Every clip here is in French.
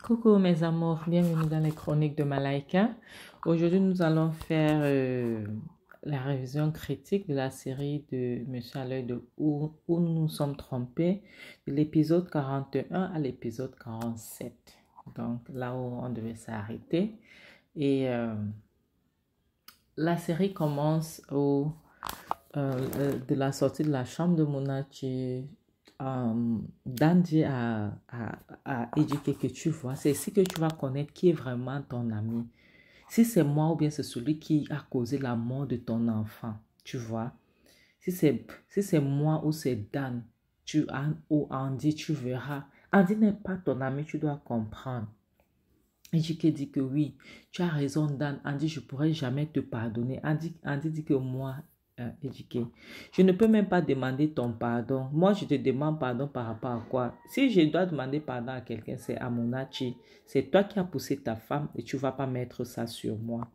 Coucou mes amours, bienvenue dans les chroniques de Malaika. Aujourd'hui, nous allons faire la révision critique de la série de Monsieur à l'œil de où nous nous sommes trompés, de l'épisode 41 à l'épisode 47. Donc là où on devait s'arrêter. Et la série commence de la sortie de la chambre de Monachi. Dan dit à Ejike que tu vois, c'est ici que tu vas connaître qui est vraiment ton ami. Si c'est moi ou bien c'est celui qui a causé la mort de ton enfant, tu vois. Si c'est moi ou c'est Dan, ou Andy, tu verras. Andy n'est pas ton ami, tu dois comprendre. Ejike dit que oui, tu as raison Dan. Andy, je ne pourrais jamais te pardonner. Andy dit que moi, Ejike, je ne peux même pas demander ton pardon. Moi, je te demande pardon par rapport à quoi? Si je dois demander pardon à quelqu'un, c'est à Monachi. C'est toi qui as poussé ta femme et tu ne vas pas mettre ça sur moi.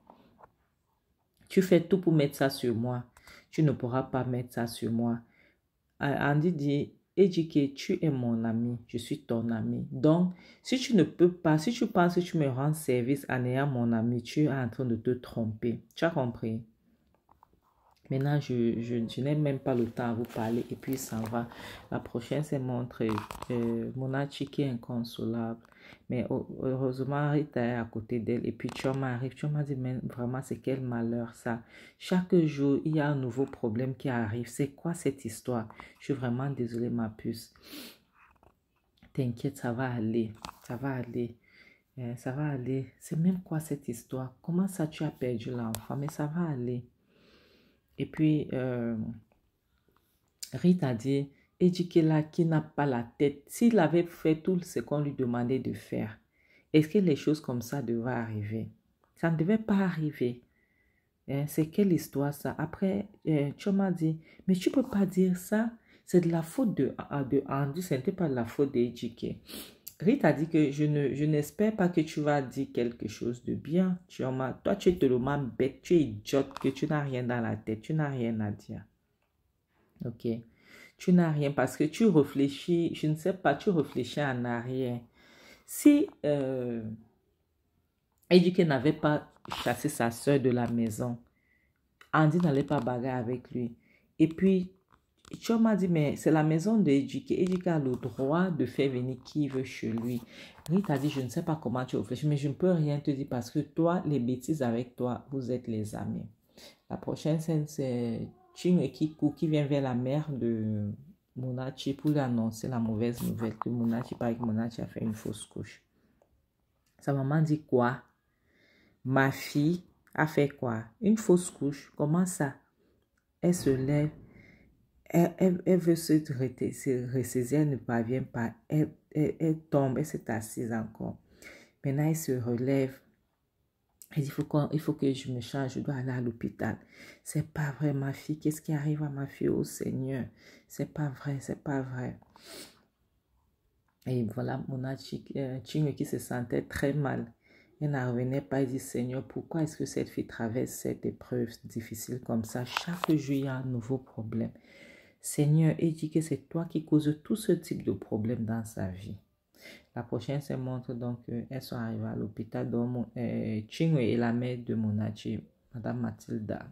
Tu fais tout pour mettre ça sur moi. Tu ne pourras pas mettre ça sur moi. Andy dit, Ejike, tu es mon ami, je suis ton ami. Donc, si tu ne peux pas, si tu penses que tu me rends service en ayant mon ami, tu es en train de te tromper. Tu as compris? Maintenant, je n'ai même pas le temps à vous parler et puis il s'en va. La prochaine, c'est montrer Monachi qui est inconsolable. Mais heureusement, Rita est à côté d'elle et puis Choma arrive. Choma dit, mais vraiment, c'est quel malheur ça. Chaque jour, il y a un nouveau problème qui arrive. C'est quoi cette histoire? Je suis vraiment désolée, ma puce. T'inquiète, ça va aller. Ça va aller. Ça va aller. C'est même quoi cette histoire? Comment ça tu as perdu l'enfant? Mais ça va aller. Et puis, Rita a dit, Ejike qui n'a pas la tête, s'il avait fait tout ce qu'on lui demandait de faire, est-ce que les choses comme ça devaient arriver? Ça ne devait pas arriver. C'est quelle histoire ça? Après, Choma dit, mais tu ne peux pas dire ça. C'est de la faute de Andy, ce n'était pas de la faute d'Ejike. Rita a dit que je n'espère pas que tu vas dire quelque chose de bien. Choma, toi, tu es tellement bête, tu es idiote que tu n'as rien dans la tête, tu n'as rien à dire. Ok. Tu n'as rien parce que tu réfléchis, je ne sais pas, tu réfléchis en arrière. Si Ejike n'avait pas chassé sa soeur de la maison, Andy n'allait pas bagarrer avec lui. Et puis, tu m'as dit, mais c'est la maison de Ejike. Ejike a le droit de faire venir qui veut chez lui. Rita a dit, je ne sais pas comment tu réfléchis, mais je ne peux rien te dire parce que toi, les bêtises avec toi, vous êtes les amis. La prochaine scène, c'est Chinwe qui vient vers la mère de Monachi pour lui annoncer la mauvaise nouvelle que Monachi, paraît que Monachi a fait une fausse couche. Sa maman dit quoi? Ma fille a fait quoi? Une fausse couche? Comment ça? Elle se lève, elle veut se ressaisir, elle ne parvient pas. Elle tombe, elle s'est assise encore. Maintenant, elle se relève. Elle dit, il faut que je me change, je dois aller à l'hôpital. C'est pas vrai, ma fille. Qu'est-ce qui arrive à ma fille? Oh Seigneur, c'est pas vrai, c'est pas vrai. Et voilà, Chinwe qui se sentait très mal. Elle n'en revenait pas. Elle dit, Seigneur, pourquoi est-ce que cette fille traverse cette épreuve difficile comme ça? Chaque jour, il y a un nouveau problème. Seigneur, elle dit que c'est toi qui causes tout ce type de problème dans sa vie. La prochaine se montre donc elles sont arrivées à l'hôpital dont Chinwe et la mère de Monachi, Madame Mathilda.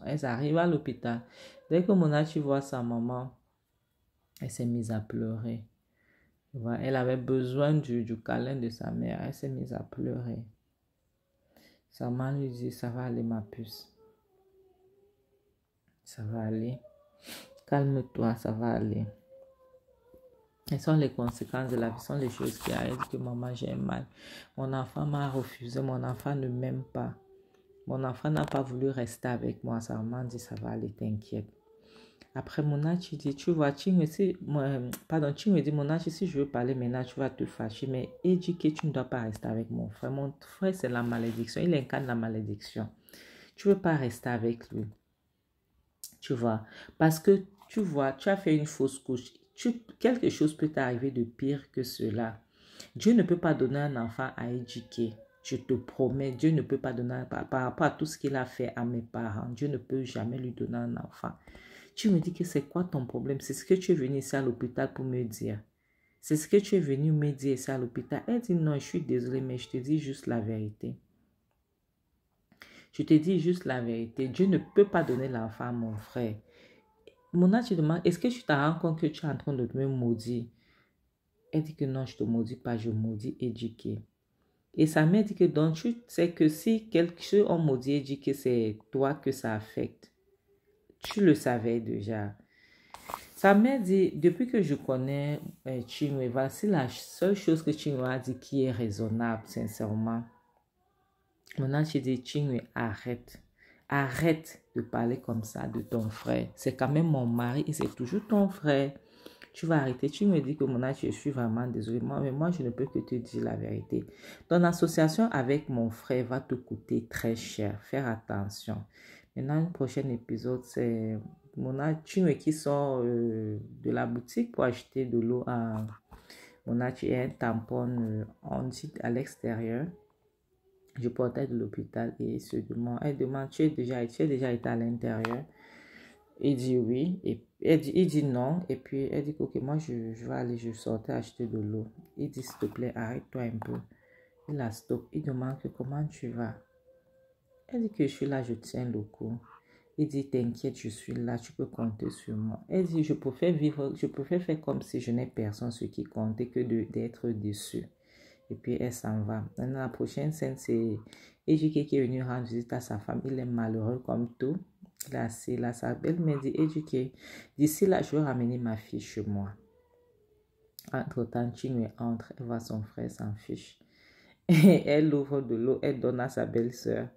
Elles arrivent à l'hôpital. Dès que Monachi voit sa maman, elle s'est mise à pleurer. Elle avait besoin du câlin de sa mère. Elle s'est mise à pleurer. Sa maman lui dit, ça va aller ma puce. Ça va aller. Calme-toi, ça va aller. Quelles sont les conséquences de la vie? Ce sont les choses qui arrivent que maman, j'ai mal. Mon enfant m'a refusé. Mon enfant ne m'aime pas. Mon enfant n'a pas voulu rester avec moi. Sa maman dit, ça va aller, t'inquiète. Après, Monachi dit, tu vois, Chinwe dit, Monachi, si je veux parler maintenant, tu vas te fâcher. Mais Ejike, tu ne dois pas rester avec mon frère. Mon frère, c'est la malédiction. Il incarne la malédiction. Tu ne veux pas rester avec lui. Tu vois, parce que, tu vois, tu as fait une fausse couche. Quelque chose peut t'arriver de pire que cela. Dieu ne peut pas donner un enfant à Ejike. Je te promets, Dieu ne peut pas donner, par rapport à tout ce qu'il a fait à mes parents, Dieu ne peut jamais lui donner un enfant. Tu me dis que c'est quoi ton problème? C'est ce que tu es venu ici à l'hôpital pour me dire. C'est ce que tu es venu me dire, c'est à l'hôpital. Elle dit, non, je suis désolée, mais je te dis juste la vérité. Je te dis juste la vérité. Dieu ne peut pas donner l'enfant à mon frère. Mona, tu demandes, est-ce que tu te rends compte que tu es en train de me maudire? Elle dit que non, je ne te maudis pas, je maudis éduqué. Et sa mère dit que donc tu sais que si quelque chose on maudit éduqué, c'est toi que ça affecte. Tu le savais déjà. Sa mère dit, depuis que je connais Chinwe, voici la seule chose que Chinwe a dit qui est raisonnable, sincèrement. Maintenant, tu dis, Chinwe, arrête. Arrête de parler comme ça de ton frère. C'est quand même mon mari et c'est toujours ton frère. Tu vas arrêter. Tu me dis que mon âge, je suis vraiment désolée. Mais moi, je ne peux que te dire la vérité. Ton association avec mon frère va te coûter très cher. Faire attention. Maintenant, le prochain épisode, c'est mon âge, qui sort de la boutique pour acheter de l'eau à mon âge et un tampon on dit à l'extérieur. Je portais de l'hôpital et elle demande, tu as déjà été à l'intérieur? Il dit oui, et il dit non, et puis elle dit ok, moi je vais aller, je sortais acheter de l'eau. Il dit s'il te plaît, arrête-toi un peu. Il la stoppe, il demande que comment tu vas. Elle dit que je suis là, je tiens le coup. Il dit t'inquiète, je suis là, tu peux compter sur moi. Elle dit je préfère faire comme si je n'ai personne, ce qui comptait que d'être déçu. Et puis elle s'en va. Maintenant la prochaine scène c'est Ejike qui est venu rendre visite à sa femme, il est malheureux comme tout. Là, c'est là, sa belle-mère dit, éduquer. D'ici là, je vais ramener ma fille chez moi. Entre-temps, Chinwe entre, elle voit son frère s'en fiche. Et elle ouvre de l'eau, elle donne à sa belle-sœur.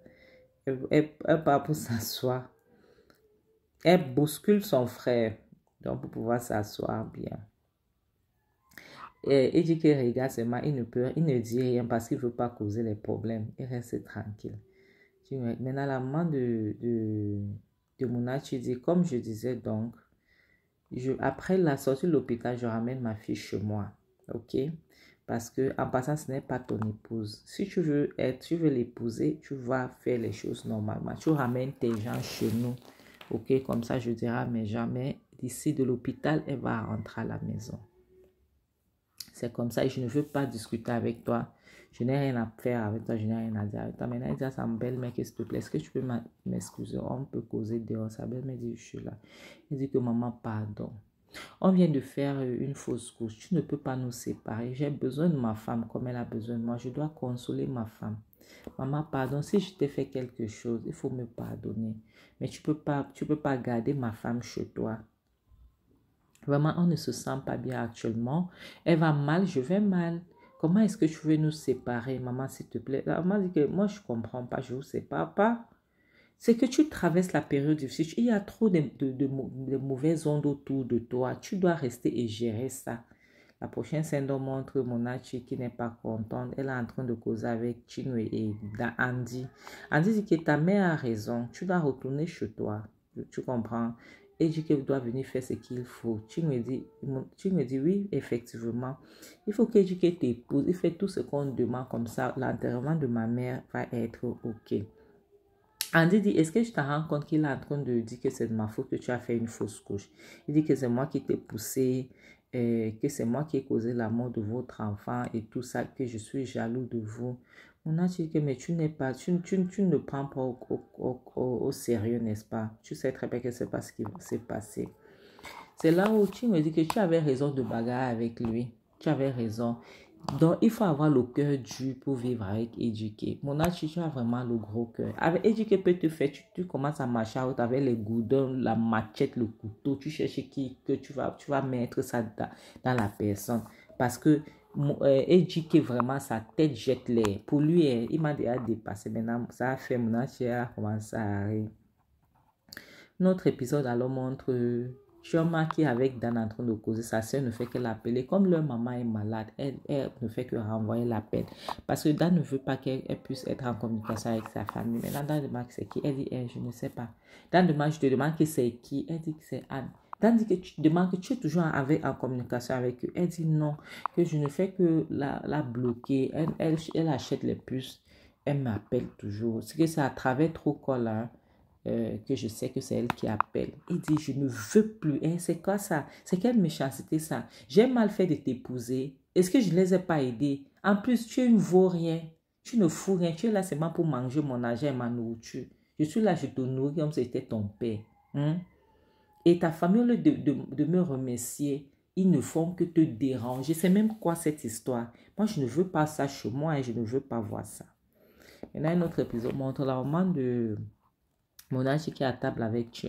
Elle part pour s'asseoir. Elle bouscule son frère, donc pour pouvoir s'asseoir bien. Et Ejike regarde seulement, il ne dit rien parce qu'il ne veut pas causer les problèmes. Il reste tranquille. Maintenant, la maman de Mouna, tu dis, comme je disais donc, après la sortie de l'hôpital, je ramène ma fille chez moi, ok? Parce que en passant, ce n'est pas ton épouse. Si tu veux l'épouser, tu vas faire les choses normalement. Tu ramènes tes gens chez nous, ok? Comme ça, je dirai à mes gens, mais d'ici de l'hôpital, elle va rentrer à la maison. C'est comme ça, et je ne veux pas discuter avec toi. Je n'ai rien à faire avec toi, je n'ai rien à dire avec toi. Maintenant, il dit à sa belle-mère, s'il te plaît, est-ce que tu peux m'excuser? On peut causer dehors. Sa belle-mère dit, je suis là. Il dit que maman, pardon. On vient de faire une fausse couche. Tu ne peux pas nous séparer. J'ai besoin de ma femme comme elle a besoin de moi. Je dois consoler ma femme. Maman, pardon, si je t'ai fait quelque chose, il faut me pardonner. Mais tu peux pas garder ma femme chez toi. Vraiment, on ne se sent pas bien actuellement. Elle va mal, je vais mal. Comment est-ce que tu veux nous séparer, maman, s'il te plaît? La maman dit que moi, je ne comprends pas, je ne vous sépare pas. C'est que tu traverses la période difficile. Il y a trop de mauvaises ondes autour de toi. Tu dois rester et gérer ça. La prochaine scène montre Monachi qui n'est pas contente. Elle est en train de causer avec Chinwe et Andy. Andy dit que ta mère a raison. Tu dois retourner chez toi. Tu comprends? Et dit qu'elle doit venir faire ce qu'il faut. Chinwe dit oui, effectivement. Il faut que Ejike t'épouse. Il fait tout ce qu'on demande comme ça. L'enterrement de ma mère va être ok. Andy dit, est-ce que je te rends compte qu'il est en train de dire que c'est de ma faute que tu as fait une fausse couche? Il dit que c'est moi qui t'ai poussé, que c'est moi qui ai causé la mort de votre enfant et tout ça, que je suis jaloux de vous. On a dit que mais tu ne prends pas au sérieux, n'est-ce pas? Tu sais très bien que c'est pas ce qui s'est passé. C'est là où tu me dis que tu avais raison de bagarrer avec lui. Tu avais raison. Donc, il faut avoir le cœur dur pour vivre avec Ejike. Mon âge, tu as vraiment le gros cœur. Avec Ejike, peut te faire, tu commences à marcher avec les goudins, la machette, le couteau. Tu cherches qui que tu vas mettre ça dans la personne. Parce que Ejike, vraiment, sa tête jette l'air. Pour lui, il m'a déjà dépassé. Maintenant, ça a fait mon âge, a commencé à arriver. Notre épisode alors montre Chioma qui est avec Dan en train de causer. Sa soeur ne fait que l'appeler. Comme leur maman est malade, elle ne fait que renvoyer l'appel. Parce que Dan ne veut pas qu'elle puisse être en communication avec sa famille. Maintenant, Dan demande c'est qui. Elle dit, je ne sais pas. Dan demande, je te demande que c'est qui. Elle dit que c'est Anne. Dan dit que tu demandes que tu es toujours en communication avec eux. Elle dit non, que je ne fais que la bloquer. Elle achète les puces. Elle m'appelle toujours. C'est que c'est à travers Truecaller. que je sais que c'est elle qui appelle. Il dit, je ne veux plus. Hein, c'est quoi ça? C'est quelle méchanceté ça? J'ai mal fait de t'épouser. Est-ce que je ne les ai pas aidés? En plus, tu ne vaux rien. Tu ne fous rien. Tu es là seulement pour manger mon argent et ma nourriture. Je suis là, je te nourris comme si c'était ton père. Hein? Et ta famille, au lieu de me remercier, ils ne font que te déranger. C'est même quoi cette histoire? Moi, je ne veux pas ça chez moi et je ne veux pas voir ça. Maintenant, un autre épisode montre la maman de Monachi qui est à table avec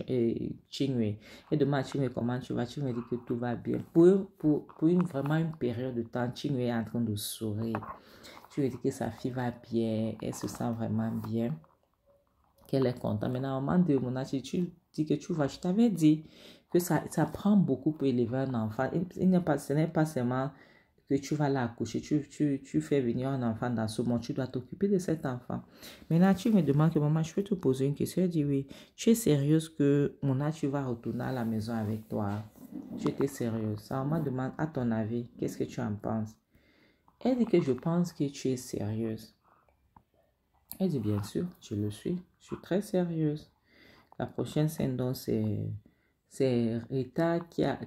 Chinwe. Et demande à Chinwe comment tu vas. Chinwe dit que tout va bien. Pour vraiment une période de temps, Chinwe est en train de sourire. Chinwe dit que sa fille va bien. Elle se sent vraiment bien. Qu'elle est contente. Maintenant, au moment de Monachi, tu dis que tu vas. Je t'avais dit que ça prend beaucoup pour élever un enfant. Ce n'est pas seulement que tu vas l'accoucher, tu fais venir un enfant dans ce monde, tu dois t'occuper de cet enfant. Maintenant, tu me demandes que maman, je peux te poser une question. Elle dit oui. Tu es sérieuse que tu vas retourner à la maison avec toi? Tu étais sérieuse. Ça me demande, à ton avis, qu'est-ce que tu en penses? Elle dit que je pense que tu es sérieuse. Elle dit bien sûr, je le suis. Je suis très sérieuse. La prochaine scène, donc, c'est Rita qui a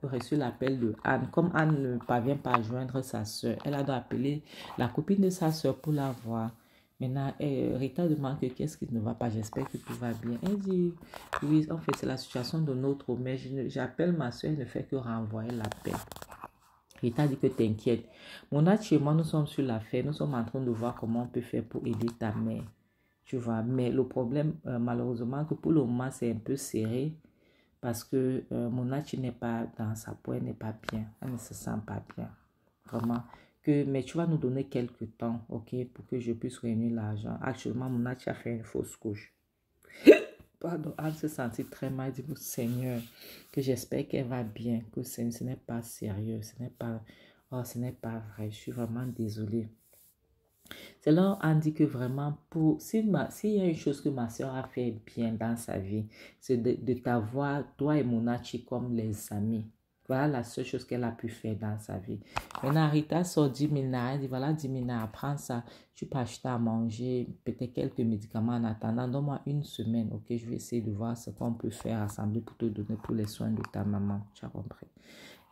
reçu l'appel de Anne. Comme Anne ne parvient pas à joindre sa soeur, elle a dû appeler la copine de sa soeur pour la voir. Maintenant, Rita demande que qu'est-ce qui ne va pas. J'espère que tout va bien. Elle dit, oui, en fait, c'est la situation de notre mère. J'appelle ma soeur, elle ne fait que renvoyer l'appel. Rita dit que t'inquiète. Mon âge et moi, nous sommes sur l'affaire. Nous sommes en train de voir comment on peut faire pour aider ta mère. Tu vois, mais le problème, malheureusement, que pour le moment, c'est un peu serré. Parce que mon âge n'est pas dans sa peau, elle n'est pas bien. Elle ne se sent pas bien. Vraiment. Mais tu vas nous donner quelques temps, ok, pour que je puisse réunir l'argent. Actuellement, mon âge a fait une fausse couche. Pardon, elle se sentit très mal. Elle dit, Seigneur, que j'espère qu'elle va bien, que ce n'est pas sérieux, ce n'est pas vrai. Je suis vraiment désolée. C'est là on dit que vraiment, s'il y a une chose que ma soeur a fait bien dans sa vie, c'est de t'avoir, toi et Monachi, comme les amis. Voilà la seule chose qu'elle a pu faire dans sa vie. Maintenant, Rita sort 10 000 naira. Elle dit, voilà 10 000 naira, prends ça. Tu peux acheter à manger, peut-être quelques médicaments en attendant. Donne-moi une semaine, ok? Je vais essayer de voir ce qu'on peut faire ensemble pour te donner pour les soins de ta maman. Tu as compris?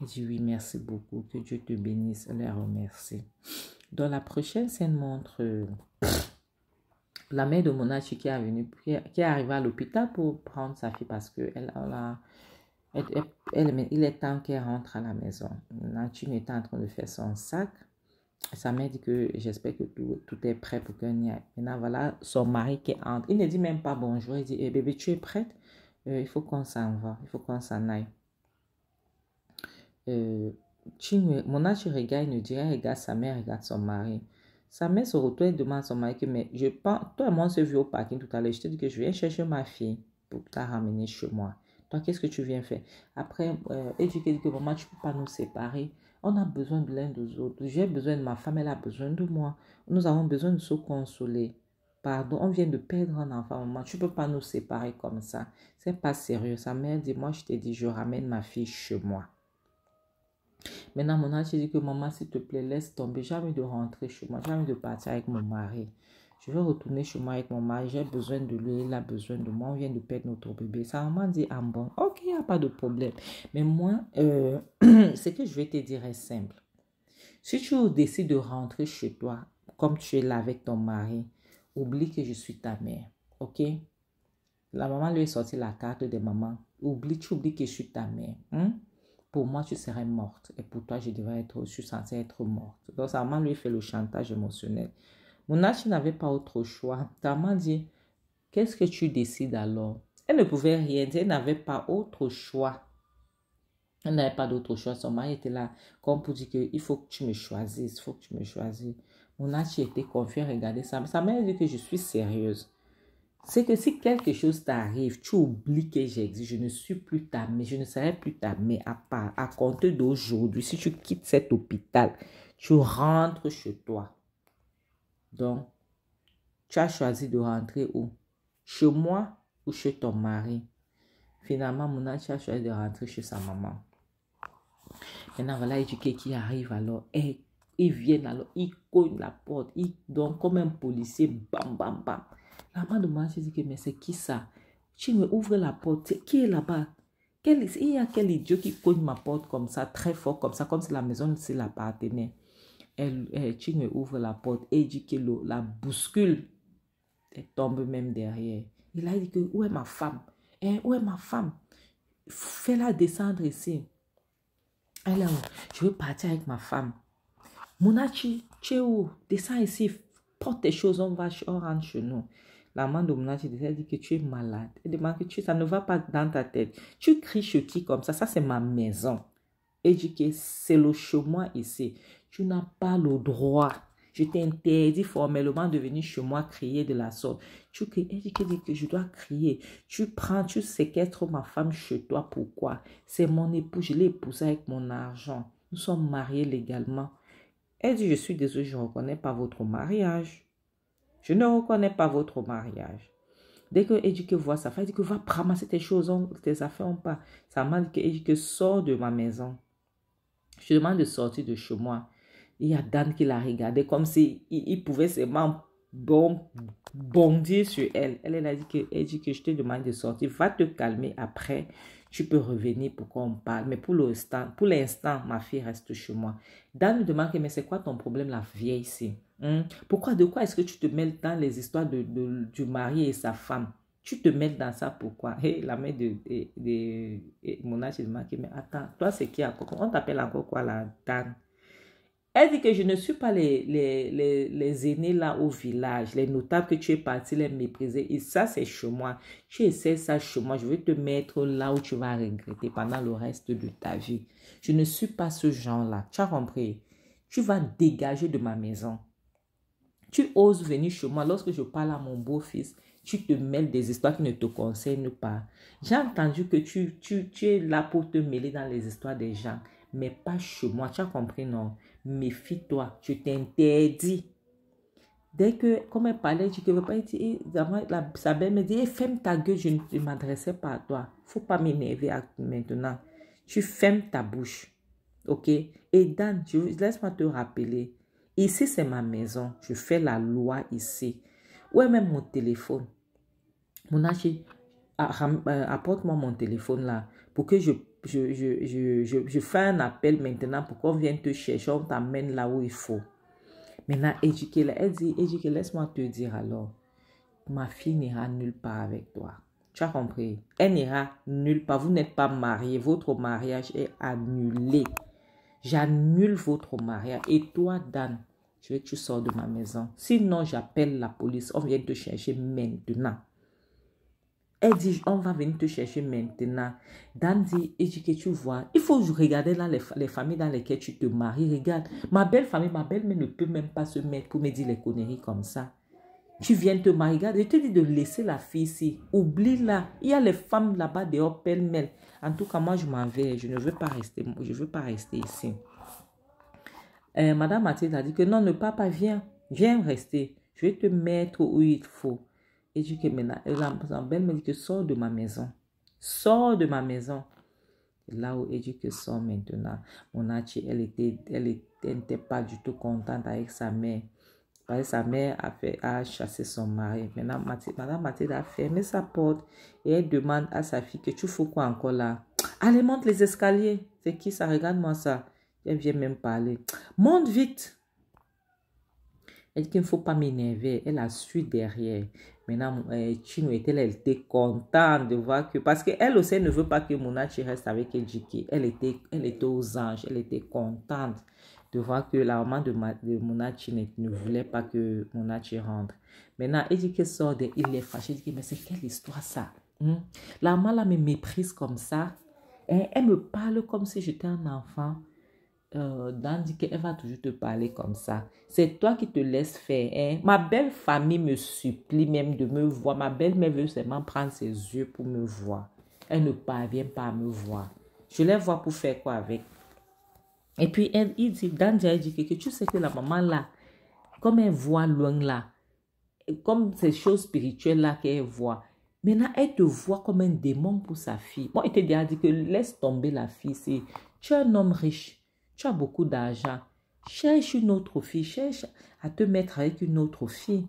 Elle dit, oui, merci beaucoup. Que Dieu te bénisse. Elle les remercie. Dans la prochaine scène montre la mère de Monachi qui est arrivée à l'hôpital pour prendre sa fille parce que il est temps qu'elle rentre à la maison. Monachi est en train de faire son sac. Sa mère dit que j'espère que tout est prêt pour qu'elle y aille. Maintenant, voilà son mari qui entre. Il ne dit même pas bonjour. Il dit, bébé, tu es prête? Il faut qu'on s'en va. Il faut qu'on s'en aille. Monachi regarde, il ne dit rien, regarde sa mère, regarde son mari. Sa mère se retourne et demande à son mari que, mais je pense, toi et moi on s'est vu au parking tout à l'heure, je te dis que je viens chercher ma fille pour la ramener chez moi. Toi, qu'est-ce que tu viens faire? Après, elle dit que maman, tu ne peux pas nous séparer. On a besoin de l'un des autres. J'ai besoin de ma femme, elle a besoin de moi. Nous avons besoin de se consoler. Pardon, on vient de perdre un enfant, maman. Tu ne peux pas nous séparer comme ça. C'est pas sérieux. Sa mère dit, moi, je t'ai dit, je ramène ma fille chez moi. Maintenant, mon âge dit que maman, s'il te plaît, laisse tomber. J'ai envie de rentrer chez moi. J'ai envie de partir avec mon mari. Je veux retourner chez moi avec mon mari. J'ai besoin de lui. Il a besoin de moi. On vient de perdre notre bébé. Sa maman dit, ah bon, ok, il n'y a pas de problème. Mais moi, ce que je vais te dire est simple. Si tu décides de rentrer chez toi, comme tu es là avec ton mari, oublie que je suis ta mère. Ok? La maman lui a sorti la carte des mamans. Tu oublies que je suis ta mère. Pour moi, tu serais morte. Et pour toi, je suis censée être morte. Donc, sa maman lui fait le chantage émotionnel. Monachi n'avait pas autre choix. Ta maman dit, qu'est-ce que tu décides alors? Elle ne pouvait rien dire. Elle n'avait pas autre choix. Elle n'avait pas d'autre choix. Son mari était là comme pour dire qu'il faut que tu me choisisses. Il faut que tu me choisisses. Monachi était confiant. Regardez ça. Sa mère dit que je suis sérieuse. C'est que si quelque chose t'arrive, tu oublies que j'existe, je ne suis plus ta mère, je ne serai plus ta mère à compter d'aujourd'hui. Si tu quittes cet hôpital, tu rentres chez toi. Donc, tu as choisi de rentrer où? Chez moi ou chez ton mari? Finalement, Monachi a choisi de rentrer chez sa maman. Maintenant, voilà Éduqué qui arrive alors. Et ils viennent alors, ils cognent la porte. Donc, comme un policier, bam, bam, bam. La maman de Monachi dit que, mais c'est qui ça? Tu me ouvres la porte. Qui est là-bas? Il y a quel idiot qui cogne ma porte comme ça, très fort, comme ça, comme si la maison l'appartenait. Tu me ouvre la porte et dit que la bouscule. Elle tombe même derrière. Il a dit que, où est ma femme? Où est ma femme? Fais-la descendre ici. Alors, je veux partir avec ma femme. Monachi, tu es où? Descends ici, porte tes choses, on rentre chez nous. La maman de Monachi dit que tu es malade. Elle demande que ça ne va pas dans ta tête. Tu cries chez qui comme ça? Ça, c'est ma maison. Elle dit que c'est le chez moi ici. Tu n'as pas le droit. Je t'interdis formellement de venir chez moi crier de la sorte. Elle dit que je dois crier. Tu séquestres ma femme chez toi. Pourquoi? C'est mon époux. Je l'ai épousé avec mon argent. Nous sommes mariés légalement. Elle dit, je suis désolée, je ne reconnais pas votre mariage. Je ne reconnais pas votre mariage. Dès que Edike voit sa femme, elle dit que va ramasser tes choses, tes affaires, on part. Sa maman dit que Edike sort de ma maison. Je demande de sortir de chez moi. Il y a Dan qui la regardait comme si il pouvait seulement bondir sur elle. Elle a dit que je te demande de sortir. Va te calmer après. Tu peux revenir pour qu'on parle. Mais pour l'instant, ma fille reste chez moi. Dan me demande, mais c'est quoi ton problème, la vieille ici? De quoi est-ce que tu te mêles dans les histoires du mari et sa femme? Tu te mêles dans ça, pourquoi? La mère de Monachi demande, mais attends, toi c'est qui encore? On t'appelle encore quoi là, Dan? Elle dit que je ne suis pas les aînés là au village, les notables que tu es parti les mépriser. Et ça, c'est chez moi. Tu essaies ça chez moi. Je vais te mettre là où tu vas regretter pendant le reste de ta vie. Je ne suis pas ce genre-là. Tu as compris? Tu vas dégager de ma maison. Tu oses venir chez moi lorsque je parle à mon beau-fils. Tu te mêles des histoires qui ne te concernent pas. J'ai entendu que tu es là pour te mêler dans les histoires des gens. Mais pas chez moi. Tu as compris, non? Méfie-toi, je t'interdis. Dès que, comme elle parlait, je ne veux pas dire, sa belle me dit, ferme ta gueule, je ne m'adressais pas à toi. Il ne faut pas m'énerver maintenant. Tu fermes ta bouche. Ok? Et Dan, laisse-moi te rappeler. Ici, c'est ma maison. Je fais la loi ici. Où est même mon téléphone? Monachi, apporte-moi mon téléphone là pour que je fais un appel maintenant pour qu'on vienne te chercher, on t'amène là où il faut. Maintenant, elle dit, laisse-moi te dire alors, ma fille n'ira nulle part avec toi. Tu as compris? Elle n'ira nulle part. Vous n'êtes pas mariés. Votre mariage est annulé. J'annule votre mariage. Et toi, Dan, je veux que tu sors de ma maison. Sinon, j'appelle la police. On vient te chercher maintenant. Elle dit, on va venir te chercher maintenant. Dan dit, et dit que tu vois, il faut regarder là les familles dans lesquelles tu te maries. Regarde, ma belle-mère ne peut même pas se mettre pour me dire les conneries comme ça. Tu viens te marier. Regarde, je te dis de laisser la fille ici. Oublie-la. Il y a les femmes là-bas dehors pêle-mêle. En tout cas, moi, je m'en vais. Je ne veux pas rester. Je veux pas rester ici. Madame Mathilde a dit que non, ne pars pas, viens. Viens rester. Je vais te mettre où il faut. Et dit que maintenant, la belle me dit que sors de ma maison. Sors de ma maison. Là où elle dit que sort maintenant. Monachi, elle n'était pas du tout contente avec sa mère. Parce que sa mère a chassé son mari. Maintenant, Madame Mathilde a fermé sa porte et elle demande à sa fille que tu fais quoi encore là? Allez, monte les escaliers. C'est qui ça? Regarde-moi ça. Elle vient même parler. Monte vite. Elle dit qu'il ne faut pas m'énerver. Elle a su derrière. Maintenant, Chino elle était contente de voir que... Parce qu'elle aussi, elle ne veut pas que Monachi reste avec Ejike. Elle était aux anges. Elle était contente de voir que la maman de Monachi ne voulait pas que Monachi rentre. Maintenant, Ejike sort il est fâché. Il dit, mais c'est quelle histoire ça? La maman là me méprise comme ça. Elle me parle comme si j'étais un enfant. Dan dit qu'elle va toujours te parler comme ça. C'est toi qui te laisses faire. Hein? Ma belle famille me supplie même de me voir. Ma belle-mère veut seulement prendre ses yeux pour me voir. Elle ne parvient pas à me voir. Je les vois pour faire quoi avec? Et puis, Dan dit que tu sais que la maman là, comme elle voit loin là, comme ces choses spirituelles là qu'elle voit, maintenant elle te voit comme un démon pour sa fille. Moi, il te déjà dit que laisse tomber la fille. Si tu es un homme riche, tu as beaucoup d'argent. Cherche une autre fille. Cherche à te mettre avec une autre fille.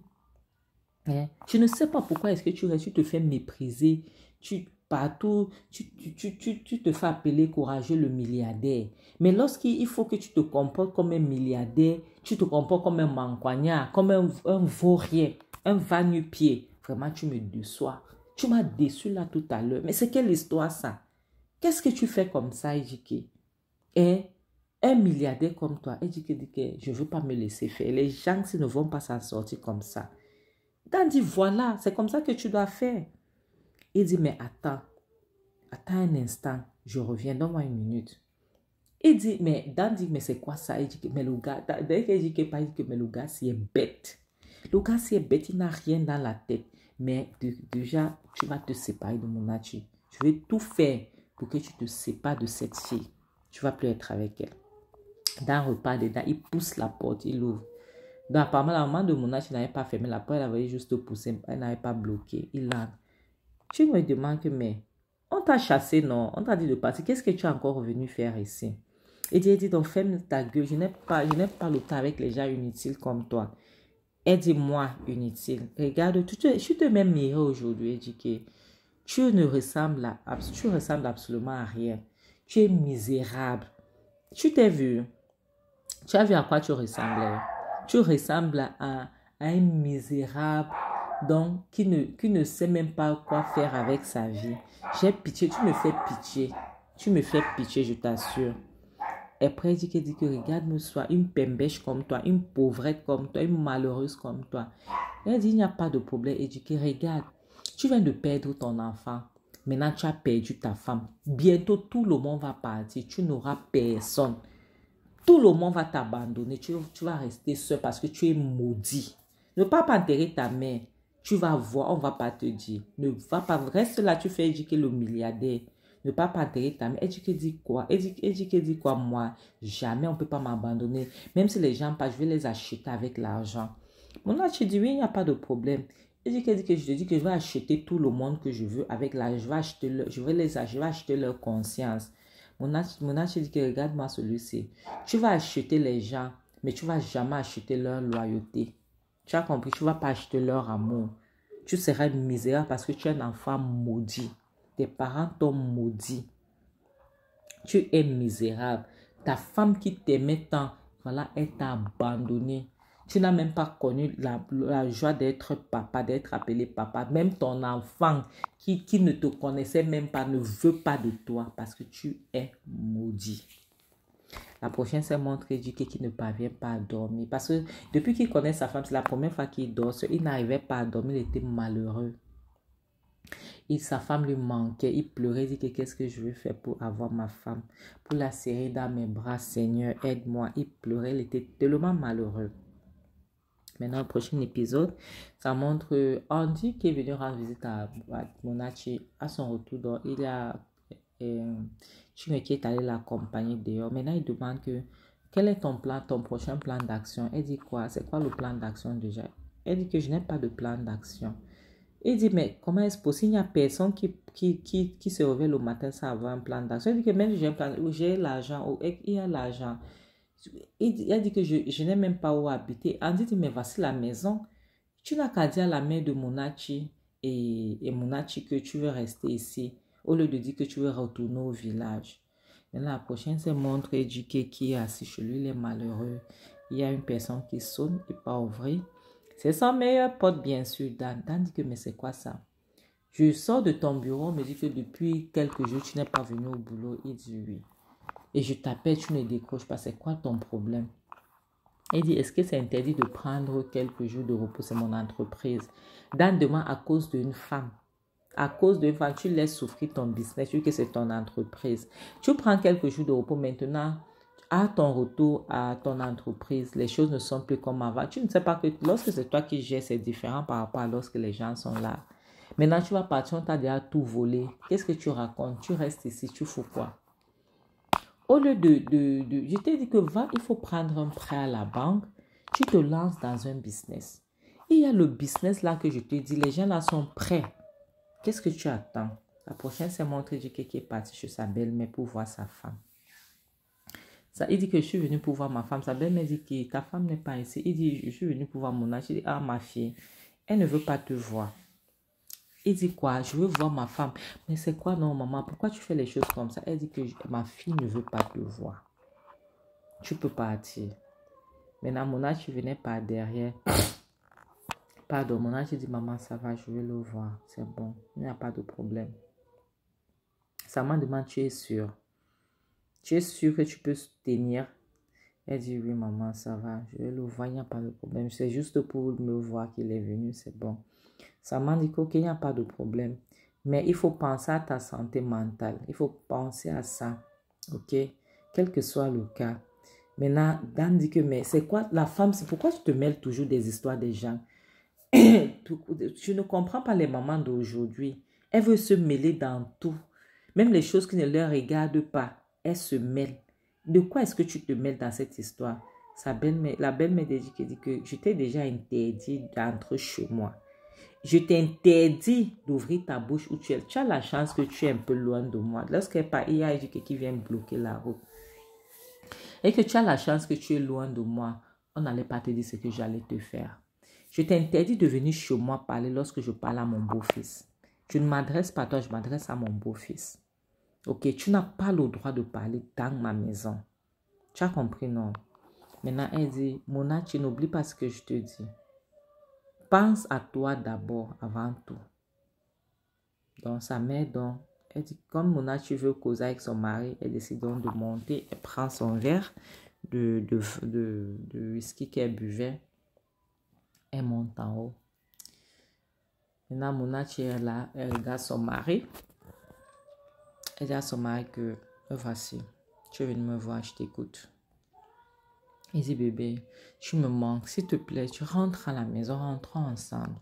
Hein? Je ne sais pas pourquoi est-ce que tu te fais mépriser. Partout, tu te fais appeler courageux le milliardaire. Mais lorsqu'il faut que tu te comportes comme un milliardaire, tu te comportes comme un mancoignard, comme un vaurien, un va-nu-pied. Vraiment, tu me déçois. Tu m'as déçu là tout à l'heure. Mais c'est quelle histoire ça? Qu'est-ce que tu fais comme ça, Ejike? Et un milliardaire comme toi, Ejike dit que je ne veux pas me laisser faire. Les gens ne vont pas s'en sortir comme ça. Dan dit, voilà, c'est comme ça que tu dois faire. Il dit, mais attends un instant, je reviens, donne-moi une minute. Il dit, mais Dan dit, mais c'est quoi ça? Il dit, mais le gars, dès qu'il dit que mais le gars, c'est bête. Le gars, c'est bête, il n'a rien dans la tête. Mais déjà, tu vas te séparer de mon nature. Je vais tout faire pour que tu te sépares de cette fille. Tu ne vas plus être avec elle. Dan repart dedans, il pousse la porte, il ouvre. Donc, apparemment, la maman de Monachi n'avait pas fermé la porte, elle avait juste poussé, elle n'avait pas bloqué. Il entre. Tu me demandes que, mais, on t'a chassé, non? On t'a dit de partir. Qu'est-ce que tu es encore revenu faire ici? Elle dit, donc, ferme ta gueule. Je n'ai pas le temps avec les gens inutiles comme toi. Elle dit, moi, inutile. Regarde, je te mets miré aujourd'hui. Elle dit que tu ressembles absolument à rien. Tu es misérable. Tu t'es vu. Tu as vu à quoi tu ressemblais? Tu ressembles à un misérable donc, qui ne sait même pas quoi faire avec sa vie. J'ai pitié, tu me fais pitié. Tu me fais pitié, je t'assure. Et après, il dit que regarde-moi, sois une pembèche comme toi, une pauvrette comme toi, une malheureuse comme toi. Elle dit, il n'y a pas de problème. Il dit que regarde, tu viens de perdre ton enfant. Maintenant, tu as perdu ta femme. Bientôt, tout le monde va partir. Tu n'auras personne. Tout le monde va t'abandonner. Tu vas rester seul parce que tu es maudit. Ne pas enterrer ta mère. Tu vas voir, on ne va pas te dire. Ne va pas, reste là, tu fais éduquer le milliardaire. Ne pas enterrer ta mère. Éduquer dit quoi? Éduquer dit quoi? Moi, jamais on ne peut pas m'abandonner. Même si les gens passent, je vais les acheter avec l'argent. Mon âge, tu dis oui, il n'y a pas de problème. Éduquer dit que je te dis que je vais acheter tout le monde que je veux avec l'argent. Je vais acheter leur conscience. Mon âge dit que regarde-moi celui-ci. Tu vas acheter les gens, mais tu ne vas jamais acheter leur loyauté. Tu as compris, tu ne vas pas acheter leur amour. Tu seras misérable parce que tu es un enfant maudit. Tes parents t'ont maudit. Tu es misérable. Ta femme qui t'aimait tant, voilà, elle t'a abandonné. Tu n'as même pas connu la joie d'être papa, d'être appelé papa. Même ton enfant qui ne te connaissait même pas ne veut pas de toi parce que tu es maudit. La prochaine, c'est montre éduqué qui ne parvient pas à dormir. Parce que depuis qu'il connaît sa femme, c'est la première fois qu'il dort. Il n'arrivait pas à dormir, il était malheureux. Sa femme lui manquait, il pleurait, il dit que qu'est-ce que je vais faire pour avoir ma femme, pour la serrer dans mes bras, Seigneur, aide-moi. Il pleurait, il était tellement malheureux. Maintenant, le prochain épisode, ça montre Andy qui est venu rendre visite à Monachi. À son retour, donc, il y a Chinwe qui est allé l'accompagner dehors. Maintenant, il demande que quel est ton prochain plan d'action? Elle dit quoi? C'est quoi le plan d'action déjà? Elle dit que je n'ai pas de plan d'action. Il dit, mais comment est-ce possible? Il n'y a personne qui se réveille le matin sans avoir un plan d'action. Il dit que même j'ai un plan, j'ai l'argent, il y a l'argent. Il a dit que je n'ai même pas où habiter. Andy dit, mais voici la maison. Tu n'as qu'à dire à la mère de Monachi et Monachi que tu veux rester ici, au lieu de dire que tu veux retourner au village. Maintenant, la prochaine, c'est montre éduqué qui est assis chez lui, il est malheureux. Il y a une personne qui sonne, il n'est pas ouvrir. C'est son meilleur pote, bien sûr, Dan. Dan dit que, mais c'est quoi ça? Je sors de ton bureau, on me dit que depuis quelques jours, tu n'es pas venu au boulot. Il dit oui. Et je t'appelle, tu ne décroches pas. C'est quoi ton problème? Il dit, est-ce que c'est interdit de prendre quelques jours de repos? C'est mon entreprise. Dan demande à cause d'une femme. À cause d'une femme, tu laisses souffrir ton business, tu dis que c'est ton entreprise. Tu prends quelques jours de repos maintenant. À ton retour à ton entreprise, les choses ne sont plus comme avant. Tu ne sais pas que lorsque c'est toi qui gères, c'est différent par rapport à lorsque les gens sont là. Maintenant, tu vas partir, on t'a déjà tout volé. Qu'est-ce que tu racontes? Tu restes ici, tu fous quoi? Au lieu je t'ai dit que il faut prendre un prêt à la banque. Tu te lances dans un business. Il y a le business là que je te dis, les gens là sont prêts. Qu'est-ce que tu attends? La prochaine, c'est montrer du qui est parti chez sa belle-mère pour voir sa femme. Ça, il dit que je suis venu pour voir ma femme. Sa belle-mère dit que ta femme n'est pas ici. Il dit, je suis venu pour voir mon âge. Il dit, ah, ma fille. Elle ne veut pas te voir. Il dit quoi? Je veux voir ma femme. Mais c'est quoi, non, maman? Pourquoi tu fais les choses comme ça? Elle dit que ma fille ne veut pas te voir. Tu peux partir. Maintenant, Mona, tu venais par derrière. Pardon, Mona, tu dis, maman, ça va, je vais le voir. C'est bon, il n'y a pas de problème. Ça m'a demandé, tu es sûre? Tu es sûre que tu peux tenir? Elle dit, oui, maman, ça va, je vais le voir, il n'y a pas de problème. C'est juste pour me voir qu'il est venu, c'est bon. Ça m'a dit qu'il n'y a pas de problème. Mais il faut penser à ta santé mentale. Il faut penser à ça. Ok? Quel que soit le cas. Maintenant, Dan dit que, mais c'est quoi la femme? C'est pourquoi tu te mêles toujours des histoires des gens? Tu ne comprends pas les mamans d'aujourd'hui. Elles veulent se mêler dans tout. Même les choses qui ne leur regardent pas, elles se mêlent. De quoi est-ce que tu te mêles dans cette histoire? La belle-mère dit que je t'ai déjà interdit d'entrer chez moi. Je t'interdis d'ouvrir ta bouche où tu es. Tu as la chance que tu es un peu loin de moi. Lorsqu'elle parle, il y a qui vient bloquer la route. Et que tu as la chance que tu es loin de moi, on n'allait pas te dire ce que j'allais te faire. Je t'interdis de venir chez moi parler lorsque je parle à mon beau-fils. Je ne m'adresse pas à toi, je m'adresse à mon beau-fils. Ok, tu n'as pas le droit de parler dans ma maison. Tu as compris, non? Maintenant, elle dit, Mona, tu n'oublies pas ce que je te dis. Pense à toi d'abord, avant tout. Donc, sa mère, donc, elle dit, comme Mona, tu veux causer avec son mari, elle décide donc de monter, elle prend son verre de whisky qu'elle buvait, elle monte en haut. Maintenant, Mona, tu es là, elle regarde son mari. Elle dit à son mari que, voici, tu es venu me voir, je t'écoute. Il dit, bébé, tu me manques, s'il te plaît, tu rentres à la maison, rentrons ensemble.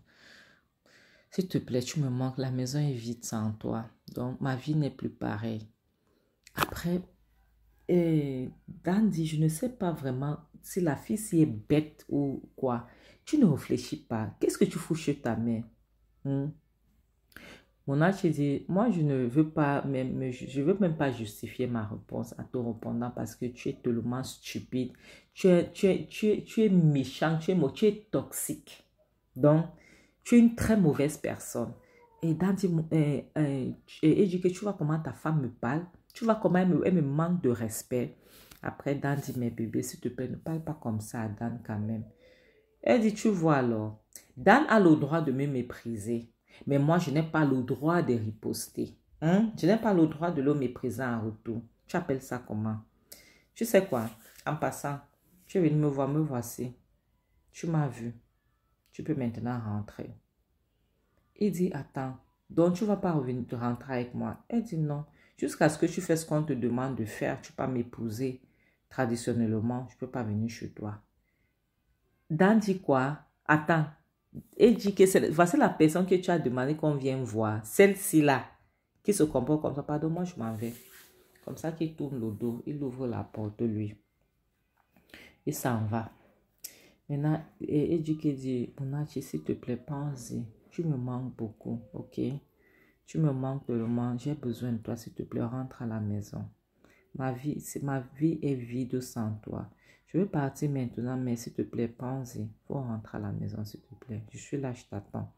S'il te plaît, tu me manques, la maison est vide sans toi. Donc, ma vie n'est plus pareille. Après, Dan dit, je ne sais pas vraiment si la fille si est bête ou quoi. Tu ne réfléchis pas. Qu'est-ce que tu fous chez ta mère? Mon âge dit, moi je ne veux pas, je veux même pas justifier ma réponse à ton répondant parce que tu es tellement stupide. Tu es méchant, tu es toxique. Donc, tu es une très mauvaise personne. Et Dan dit, et dit que tu vois comment ta femme me parle. Tu vois comment elle me manque de respect. Après, Dan dit, mais bébé, s'il te plaît, ne parle pas comme ça à Dan quand même. Elle dit, tu vois alors, Dan a le droit de me mépriser. Mais moi, je n'ai pas le droit de riposter. Je n'ai pas le droit de le mépriser en retour. Tu appelles ça comment? Tu sais quoi? En passant, tu es venu me voir, me voici. Tu m'as vu. Tu peux maintenant rentrer. Il dit, attends, donc tu ne vas pas revenir te rentrer avec moi? Elle dit non. Jusqu'à ce que tu fasses ce qu'on te demande de faire, tu ne peux pas m'épouser. Traditionnellement, je ne peux pas venir chez toi. Dan dit quoi? Attends. Et dit que voici la personne que tu as demandé qu'on vienne voir. Celle-ci là, qui se comporte comme ça. Pardon, moi je m'en vais. Comme ça qu'il tourne le dos, il ouvre la porte lui. Il s'en va. Maintenant, et dit, Monachi, s'il te plaît, pense-y. Tu me manques beaucoup, ok? Tu me manques tellement. J'ai besoin de toi, s'il te plaît, rentre à la maison. Ma vie est vide sans toi. Je veux partir maintenant, mais s'il te plaît, pense-y. Faut rentrer à la maison, s'il te plaît. Je suis là, je t'attends.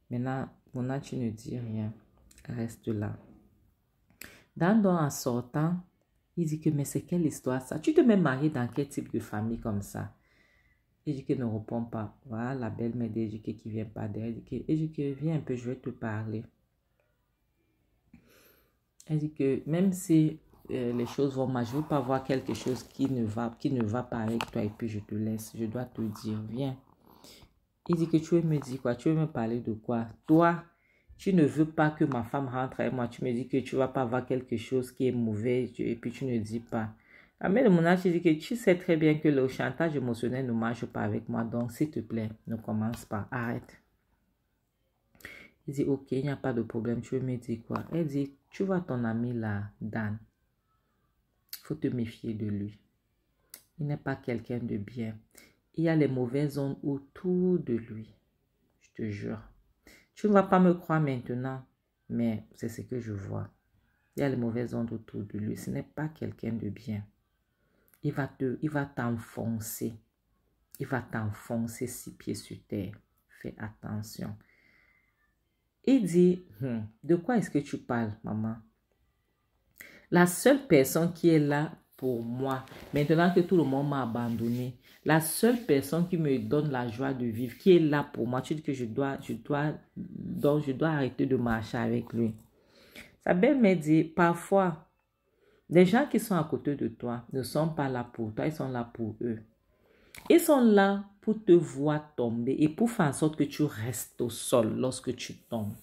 Maintenant, Mona, tu ne dis rien. Reste là. En sortant, il dit que, mais c'est quelle histoire ça? Tu te mets marié dans quel type de famille comme ça? Il dit que ne répond pas. Voilà la belle-mère d'Éduqué qui vient pas derrière. Il dit que viens un peu, je vais te parler. Elle dit que même si les choses vont mal, je ne veux pas voir quelque chose qui ne va pas avec toi et puis je te laisse. Je dois te dire, viens. Il dit que tu veux me dire quoi? Tu veux me parler de quoi? Toi, tu ne veux pas que ma femme rentre avec moi. Tu me dis que tu ne vas pas voir quelque chose qui est mauvais et puis tu ne dis pas. La mère de mon âge dit que tu sais très bien que le chantage émotionnel ne marche pas avec moi. Donc, s'il te plaît, ne commence pas. Arrête. Il dit, ok, il n'y a pas de problème. Tu veux me dire quoi? Elle dit, tu vois ton ami là, Dan. Il faut te méfier de lui. Il n'est pas quelqu'un de bien. Il y a les mauvaises ondes autour de lui. Je te jure. Tu ne vas pas me croire maintenant, mais c'est ce que je vois. Il y a les mauvaises ondes autour de lui. Ce n'est pas quelqu'un de bien. Il va t'enfoncer. Il va t'enfoncer 6 pieds sur terre. fais attention. Il dit, de quoi est-ce que tu parles, maman? La seule personne qui est là pour moi, maintenant que tout le monde m'a abandonné, la seule personne qui me donne la joie de vivre, qui est là pour moi, tu dis que donc je dois arrêter de marcher avec lui. Sa belle-mère dit, parfois, les gens qui sont à côté de toi ne sont pas là pour toi, ils sont là pour eux. Ils sont là pour te voir tomber et pour faire en sorte que tu restes au sol lorsque tu tombes.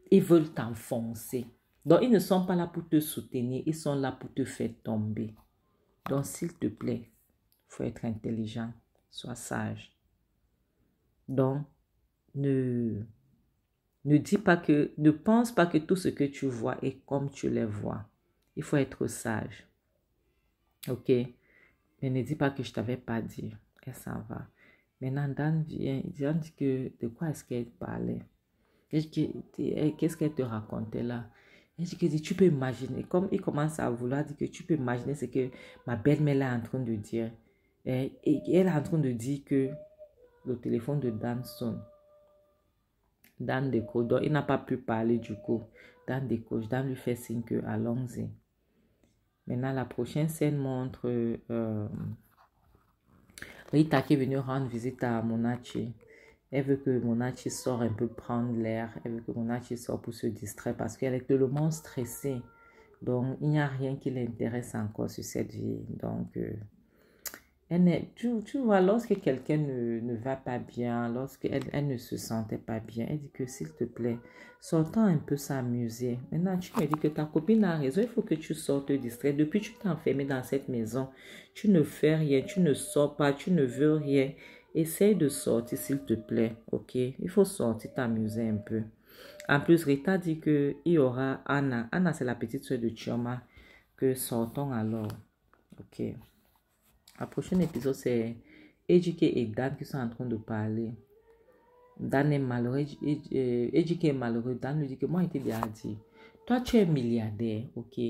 Ils veulent t'enfoncer. Donc, ils ne sont pas là pour te soutenir, ils sont là pour te faire tomber. Donc, s'il te plaît, il faut être intelligent, sois sage. Donc, ne pense pas que tout ce que tu vois est comme tu les vois. Il faut être sage. Ok? Mais ne dis pas que je ne t'avais pas dit. Et ça va. Maintenant, Dan vient, il dit que de quoi est-ce qu'elle parlait? Qu'est-ce qu'elle te racontait là? Elle dit que tu peux imaginer, comme il commence à vouloir dire que tu peux imaginer ce que ma belle-mère est en train de dire. Et elle est en train de dire que le téléphone de Dan sonne. Dan décroche, donc il n'a pas pu parler du coup. Dan décroche, Dan lui fait signe que allons-y. Maintenant, la prochaine scène montre Rita qui est venue rendre visite à Monachi. Elle veut que Monachi sorte un peu prendre l'air. Elle veut que Monachi sorte pour se distraire parce qu'elle est tellement stressée. Donc, il n'y a rien qui l'intéresse encore sur cette vie. Donc, tu vois, lorsque quelqu'un ne va pas bien, lorsqu'elle ne se sentait pas bien, elle dit que s'il te plaît, sortons un peu s'amuser. Maintenant, tu me dis que ta copine a raison, il faut que tu sortes te distraire. Depuis que tu t'es enfermé dans cette maison, tu ne fais rien, tu ne sors pas, tu ne veux rien. Essaye de sortir, s'il te plaît, ok? Il faut sortir, t'amuser un peu. En plus, Rita dit qu'il y aura Anna. Anna, c'est la petite soeur de Chioma. Que sortons alors, ok? Le prochain épisode, c'est Ejike et Dan qui sont en train de parler. Dan est malheureux. Ejike est malheureux. Dan lui dit que moi, il t'ai déjà dit. Toi, tu es milliardaire, ok?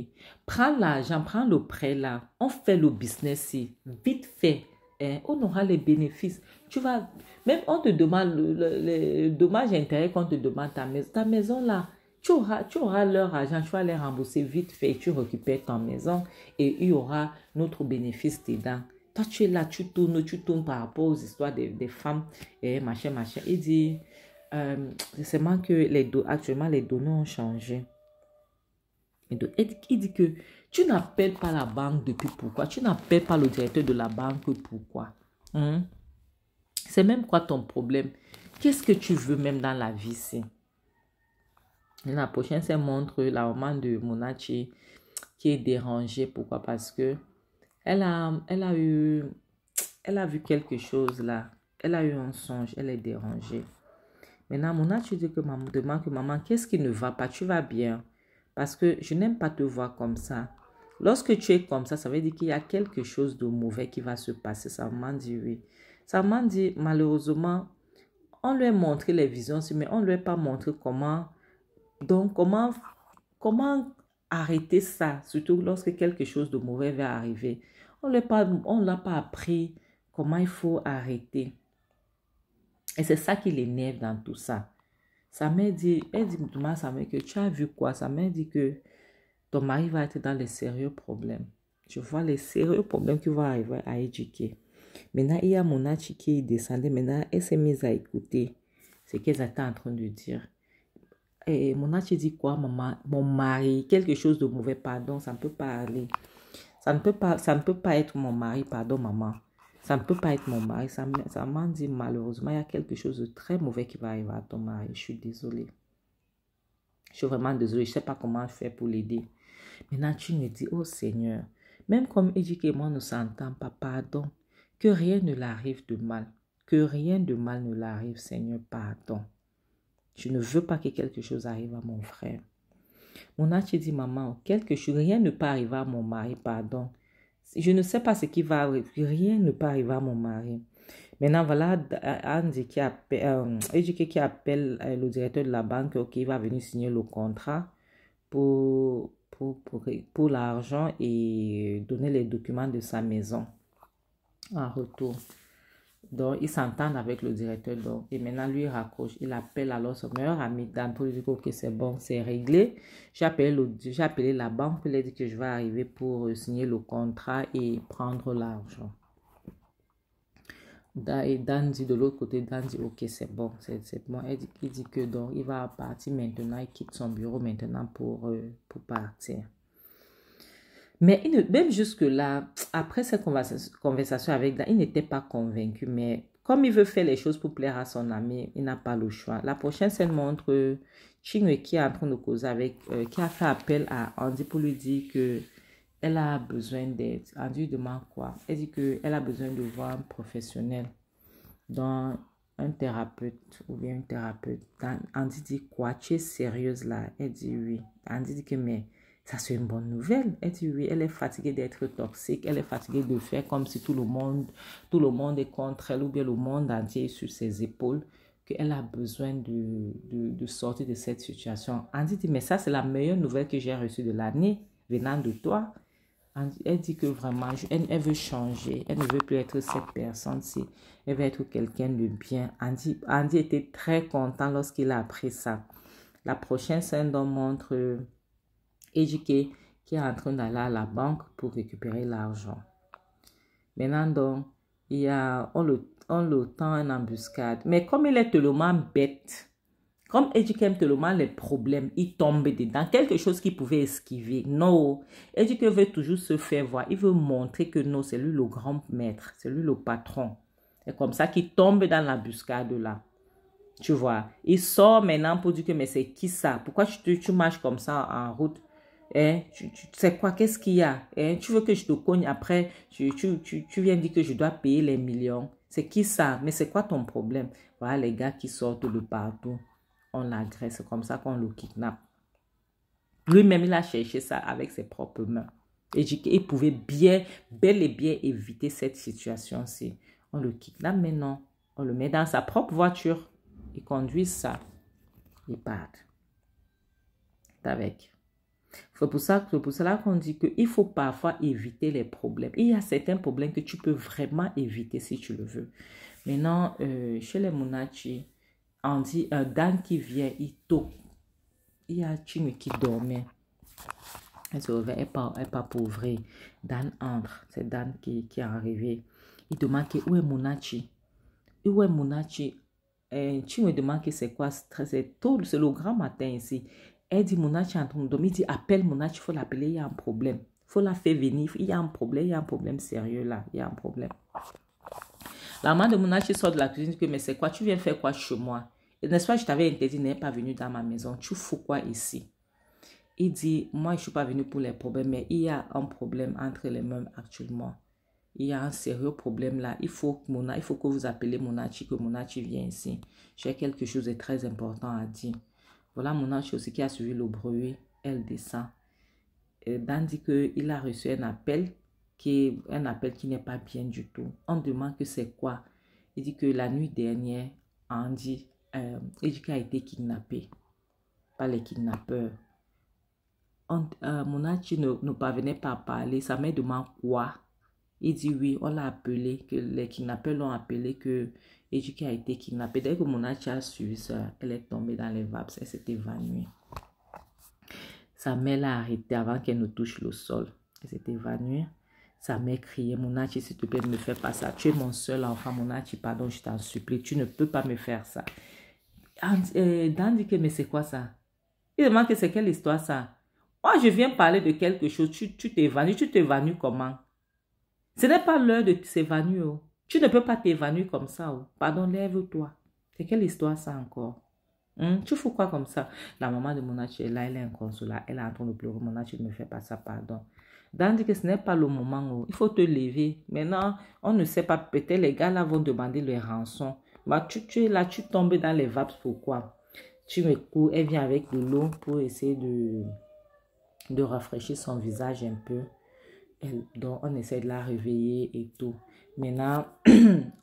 Prends l'argent, prends le prêt là. On fait le business ici. Vite fait. Hein? On aura les bénéfices. Tu vas... Même on te demande le dommage intérêt qu'on te demande ta maison. Ta maison là, tu auras leur argent. Tu vas les rembourser vite fait. Tu récupères ta maison et il y aura notre bénéfice dedans. Toi, tu es là, tu tournes par rapport aux histoires des femmes, et machin. Il dit, c'est seulement que actuellement, les données ont changé. Il dit que tu n'appelles pas la banque depuis pourquoi? Tu n'appelles pas le directeur de la banque pourquoi? C'est même quoi ton problème? Qu'est-ce que tu veux même dans la vie ici? Et la prochaine, ça montre la maman de Monachi qui est dérangée. Pourquoi? Parce que elle a vu quelque chose là. Elle a eu un songe. Elle est dérangée. Maintenant, Monachi dit que maman demande que maman, qu'est-ce qui ne va pas? Tu vas bien? Parce que je n'aime pas te voir comme ça. Lorsque tu es comme ça veut dire qu'il y a quelque chose de mauvais qui va se passer. Sa maman dit oui. Sa maman dit, malheureusement, on lui a montré les visions, mais on ne lui a pas montré comment. Donc, comment arrêter ça, surtout lorsque quelque chose de mauvais va arriver. On ne l'a pas appris comment il faut arrêter. Et c'est ça qui l'énerve dans tout ça. Sa mère dit, elle dit à sa mère que tu as vu quoi? Sa mère dit que ton mari va être dans les sérieux problèmes. Je vois les sérieux problèmes qui vont arriver à éduquer. Maintenant, il y a Monachi qui descendait. Maintenant, elle s'est mise à écouter ce qu'elle était en train de dire. Et Monachi dit quoi, maman? Mon mari, quelque chose de mauvais, pardon, ça ne peut pas aller. Ça ne peut pas être mon mari, pardon, maman. Ça ne peut pas être mon mari. Sa maman dit, malheureusement, il y a quelque chose de très mauvais qui va arriver à ton mari. Je suis désolée. Je suis vraiment désolée. Je ne sais pas comment faire pour l'aider. Maintenant, tu me dis, oh Seigneur, même comme Ejike et moi ne s'entendons pas, pardon, que rien ne l'arrive de mal. Que rien de mal ne l'arrive, Seigneur, pardon. Je ne veux pas que quelque chose arrive à mon frère. Monachi dit, maman, quelque chose, rien ne peut arriver à mon mari, pardon. Je ne sais pas ce qui va arriver, rien ne peut arriver à mon mari. Maintenant, voilà Andy qui appelle, le directeur de la banque qui va venir signer le contrat pour l'argent et donner les documents de sa maison en retour. Donc, ils s'entendent avec le directeur. Donc, et maintenant, lui, il raccroche. Il appelle alors son meilleur ami Dan pour lui dire, ok, c'est bon, c'est réglé. J'ai appelé la banque pour lui dire que je vais arriver pour signer le contrat et prendre l'argent. Et Dan dit de l'autre côté, Dan dit, ok, c'est bon, c'est bon. Il dit que donc, il va partir maintenant, il quitte son bureau maintenant pour partir. Mais même jusque-là, après cette conversation avec Dan, il n'était pas convaincu. Mais comme il veut faire les choses pour plaire à son ami, il n'a pas le choix. La prochaine scène montre Chinwe qui est en train de causer avec, qui a fait appel à Andy pour lui dire que elle a besoin d'aide. Andy lui demande quoi? Elle dit qu'elle a besoin de voir un professionnel, dans un thérapeute ou bien une thérapeute. Andy dit quoi? Tu es sérieuse là? Elle dit oui. Andy dit que mais ça c'est une bonne nouvelle. Elle dit oui, elle est fatiguée d'être toxique. Elle est fatiguée de faire comme si tout le monde est contre elle ou bien le monde entier est sur ses épaules. Qu'elle a besoin de sortir de cette situation. Andy dit mais ça c'est la meilleure nouvelle que j'ai reçue de l'année venant de toi. Elle dit que vraiment, elle veut changer. Elle ne veut plus être cette personne-ci. Elle veut être quelqu'un de bien. Andy était très content lorsqu'il a appris ça. La prochaine scène montre Ejike qui est en train d'aller à la banque pour récupérer l'argent. Maintenant, donc, on le tend une embuscade. Mais comme il est tellement bête, comme Ejike aime tellement les problèmes, il tombe dedans. Quelque chose qu'il pouvait esquiver. Non. Ejike veut toujours se faire voir. Il veut montrer que non, c'est lui le grand maître. C'est lui le patron. C'est comme ça qu'il tombe dans l'embuscade là. Tu vois. Il sort maintenant pour dire que mais c'est qui ça? Pourquoi tu marches comme ça en route? Tu sais quoi? Qu'est-ce qu'il y a? Tu veux que je te cogne après? Tu viens dire que je dois payer les millions. C'est qui ça? Mais c'est quoi ton problème? Voilà les gars qui sortent de partout. On l'agresse, c'est comme ça qu'on le kidnappe. Lui-même, il a cherché ça avec ses propres mains. Et il pouvait bel et bien éviter cette situation-ci. On le kidnappe maintenant. On le met dans sa propre voiture. Il conduit ça. Il part. Avec. C'est pour cela qu'on dit qu'il faut parfois éviter les problèmes. Il y a certains problèmes que tu peux vraiment éviter si tu le veux. Maintenant, chez les Munachi, on dit Dan qui vient, il y a Chinwe qui dormait. Elle se réveille, elle n'est pas pauvrée. Dan entre. C'est Dan qui est arrivé. Il demande où est Munachi? Où est Munachi? Chinwe demande que c'est quoi? C'est tôt, c'est le grand matin ici. Elle dit Munachi est en train de dormir. Il dit appelle Munachi, il faut l'appeler, il y a un problème. Il faut la faire venir. Il y a un problème sérieux là. Il y a un problème. La maman de Munachi sort de la cuisine, mais c'est quoi? Tu viens faire quoi chez moi? N'est-ce pas, je t'avais interdit, n'est pas venu dans ma maison. Tu fous quoi ici? Il dit, moi, je ne suis pas venu pour les problèmes, mais il y a un problème entre les mêmes actuellement. Il y a un sérieux problème là. Il faut que vous appelez Munachi, que Munachi vienne ici. J'ai quelque chose de très important à dire. Voilà Munachi aussi qui a suivi le bruit. Elle descend. Dan dit qu'il a reçu un appel qui n'est pas bien du tout. On demande que c'est quoi. Il dit que la nuit dernière, Andy, Ejike a été kidnappé par les kidnappeurs. Munachi ne parvenait pas à parler. Sa mère demande quoi. Il dit oui, on l'a appelé, que les kidnappeurs l'ont appelé, que Ejike a été kidnappé. Dès que Munachi a suivi ça, elle est tombée dans les vapes, elle s'est évanouie. Sa mère l'a arrêtée avant qu'elle ne touche le sol. Elle s'est évanouie. Sa mère criait, Munachi, s'il te plaît, ne me fais pas ça. Tu es mon seul enfant, Munachi, pardon, je t'en supplie. Tu ne peux pas me faire ça. Dan dit que, mais c'est quoi ça? Il demande que c'est quelle histoire ça? Moi, je viens parler de quelque chose. Tu t'évanouis comment? Ce n'est pas l'heure de s'évanouir. Oh. Tu ne peux pas t'évanouir comme ça. Oh. Pardon, lève-toi. C'est quelle histoire ça encore? Tu fous quoi comme ça? La maman de Munachi est là, elle est inconsolable. Elle est en train de pleurer. Munachi ne me fait pas ça, pardon. Dan dit que ce n'est pas le moment. Oh. Il faut te lever. Maintenant, on ne sait pas. Peut-être les gars là vont demander les rançons. Bah, tu es là, tu tombes dans les vapes. Pourquoi? Tu me cours. Elle vient avec de l'eau pour essayer de rafraîchir son visage un peu. Donc, on essaie de la réveiller et tout. Maintenant,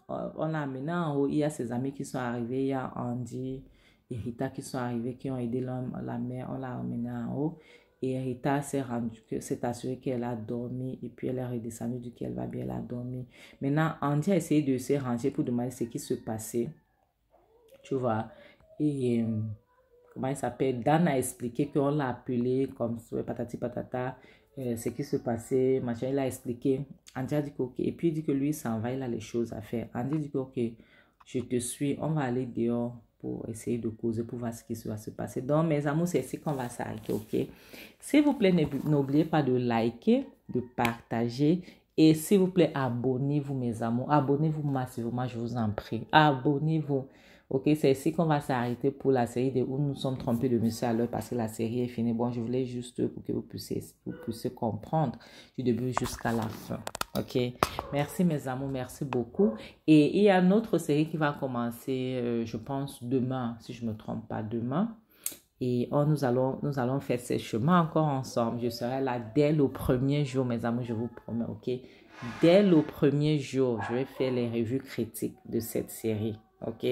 on a amené en haut. Il y a ses amis qui sont arrivés. Il y a Andy et Rita qui sont arrivés, qui ont aidé la mère. On l'a amené en haut. Et Rita s'est assurée qu'elle a dormi et puis elle est redescendue du qu'elle va bien, elle a dormi. Maintenant, Andy a essayé de se ranger pour demander ce qui se passait. Tu vois. Et comment il s'appelle? Dan a expliqué qu'on l'a appelé comme patati patata, ce qui se passait, machin, il a expliqué. Andy a dit que ok. Et puis il dit que lui, il s'en va, il a les choses à faire. Andy dit que ok, je te suis, on va aller dehors pour essayer de causer, pour voir ce qui va se passer. Donc, mes amours, c'est ici qu'on va s'arrêter, ok? S'il vous plaît, n'oubliez pas de liker, de partager et s'il vous plaît, abonnez-vous, mes amours. Abonnez-vous massivement, je vous en prie. Abonnez-vous. Ok, c'est ici qu'on va s'arrêter pour la série de où nous sommes trompés de monsieur à l'heure parce que la série est finie. Bon, je voulais juste pour que vous puissiez comprendre du début jusqu'à la fin. Ok, merci mes amours, merci beaucoup. Et il y a une autre série qui va commencer, je pense, demain, si je ne me trompe pas, demain. Et nous allons faire ces chemins encore ensemble. Je serai là dès le premier jour, mes amours, je vous promets, ok? Dès le premier jour, je vais faire les revues critiques de cette série, ok?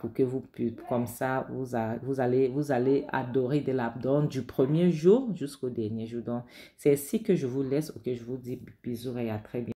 Pour que vous puissiez, comme ça, vous allez adorer de l'abdon du premier jour jusqu'au dernier jour. Donc, c'est ainsi que je vous laisse, ok? Je vous dis bisous et à très bientôt.